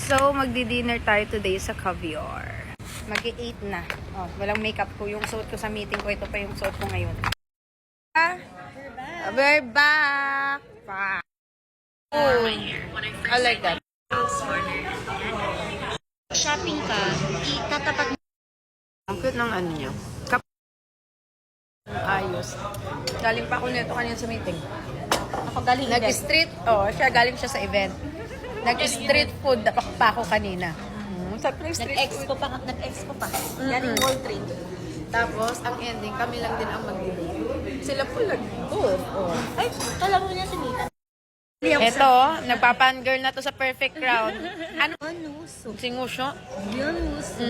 So, magdi-dinner tayo today sa Caviar. Mag-8 na. Oh, walang makeup ko. Yung suot ko sa meeting ko, ito pa yung suot ko ngayon. We're back! Oh, I like that. Shopping ka, itatapat mo. Ang cute ng ano niya. Ayos. Galing pa ako nito kanina sa meeting. Ako galing Nag-street, siya galing siya sa event. Nag-street food pa ako kanina. Nag-expo pa. Galing World Trade. Tapos, ang ending, kami lang din ang mag-date. Sila po nag-golf. Ay, kala mo niya si Nita. Ito, nagpapan-girl na to sa perfect crowd. Ano? Anuso. Singusyo? Anuso.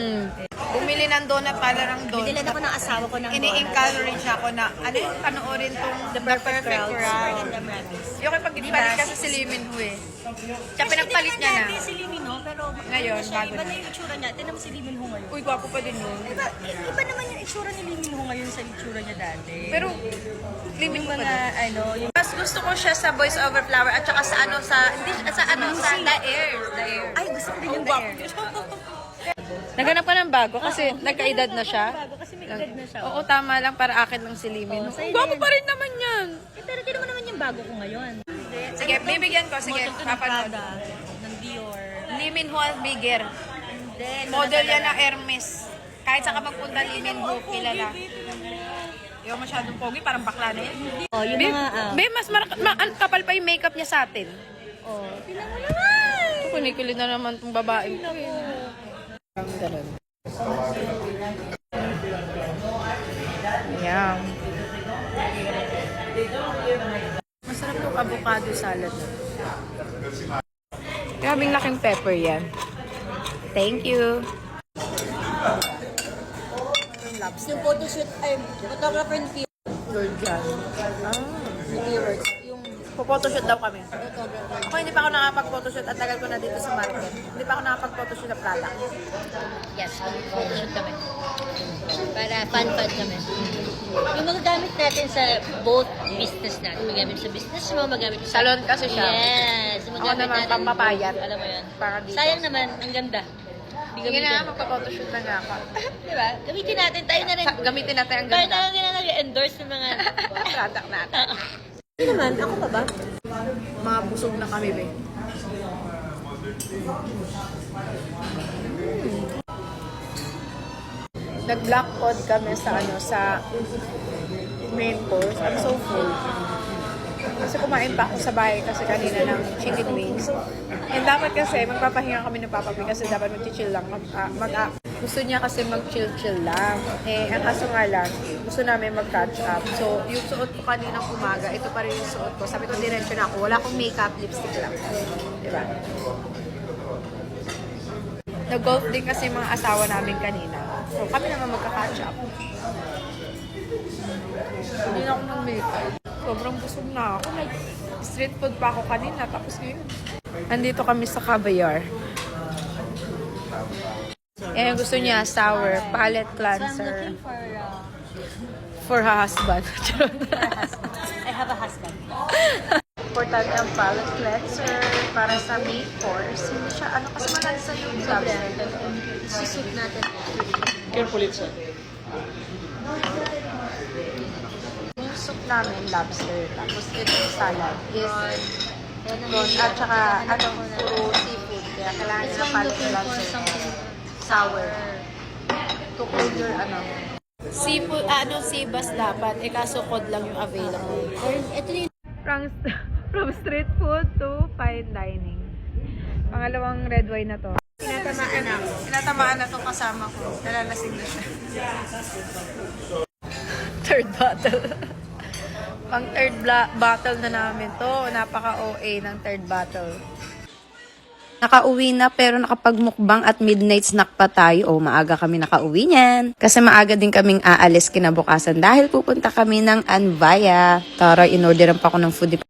Bumili ng donut para ng donut. Binilad ako ng asawa ko ng Ini-encourage ako na, panoorin tong The Perfect Crowd. Maganda maraming. Yung kapag ipalit kasi si Lee Min Ho eh. Siya pinagpalit niya na. Si Lee Min Ho, pero Ngayon, siya, bago iba na. na yung itsura niya. Tignan mo si Lee Min Ho ngayon. Uy, gwapo pa din yun. Iba naman yung itsura ni Lee Min Ho ngayon sa itsura niya dati. Pero, Lee Min Ho pa mga, din. yung... Mas gusto ko siya sa Voice Over Flower at saka sa The Air. Ay, gusto ko din yung Dare. Naghanap ka ng bago kasi nagkaedad na siya. Bago kasi may edad na siya. Oo, tama lang para akin lang si Lee Min Ho. sa'yo Gwapo din. pa rin naman yan. Pero tinan mo naman yung bago ko ngayon. Sige, bibigyan ko. Sige, Model to ng papanood. Prada, ng Dior. Lee Min Ho ang bigger. Then, Model yan ng Hermes. Kahit saan ka magpunta, Lee Min Ho, kilala. Yung masyadong pogi, parang bakla na yan. Oh, yung Be, mga, be mas kapal pa yung makeup niya sa atin. oh, tinan mo naman. So, kunikili na naman itong babae. Ang ganun. Ayan. Masarap yung avocado salad. Grabing laking pepper yan. Thank you. Yung photoshoot, ay, photographer ni Theo. Georgian. Ni Theo Works. Yung Photoshoot daw kami. photographer. Ako hindi pa ako nakapag-photoshoot at tagal ko na dito sa market. Hindi pa ako nakapag-photoshoot ng product. Yes, photoshoot kami. Para fun-fun kami. Yung mga gamit natin sa both business natin. Magamit sa business mo, magamit sa... Salon kasi siya. Yes. Ako Magamit naman, natin. pampapayat. Alam mo yan. Para dito. Sayang naman, ang ganda. Sige na, magpa-photoshoot na nga ako. Diba? Gamitin natin. Tayo na rin. Gamitin natin ang Tayo ganda. na rin nag-endorse ng mga... Product natin. Hindi naman, ako pa ba? Mga busog na kami, be. Nag-black cod kami sa main course. I'm so full. Kasi kumain pa ako sa bahay kasi kanina ng chicken wings. And dapat kasi magpapahinga kami ng Papa P kasi dapat mag-chill lang. Gusto niya kasi mag-chill-chill lang. Eh, ang kaso nga lang, gusto namin mag-catch up. So, yung suot ko kaninang umaga, ito pa rin yung suot ko. Sabi ko, diretso na ako. Wala akong makeup, lipstick lang. Diba? Nag-golf din kasi mga asawa namin kanina. So, kami naman magka-catch up. Hindi na ako ng makeup. Sobrang busog na ako. Street food pa ako kanina. Tapos ngayon. Nandito kami sa Caviar. Eh, gusto niya sour palette cleanser for her husband. I have a husband. Importante ang palette cleanser para sa main course. Hindi siya, kasi malaki sa yung lobster. Susut natin. Careful it, sir. Yung soup namin, lobster. Tapos itong salad is prawn at saka puro seafood. Kaya kailangan nila palette cleanser. Sour. To cool your seafood, seabass dapat. Kaso cod lang yung available. Ito yung... From street food to fine dining. Pangalawang red wine na to. Tinatamaan na to kasama ko. Nalalasing na siya. Third bottle. Pang third bottle na namin to. Napaka-OA ng third bottle. Nakauwi na pero nakapagmukbang at midnight snack pa tayo. O maaga kami nakauwi niyan. Kasi maaga din kaming aalis kinabukasan dahil pupunta kami ng Anvaya. Tara, inorderan pa ako ng food.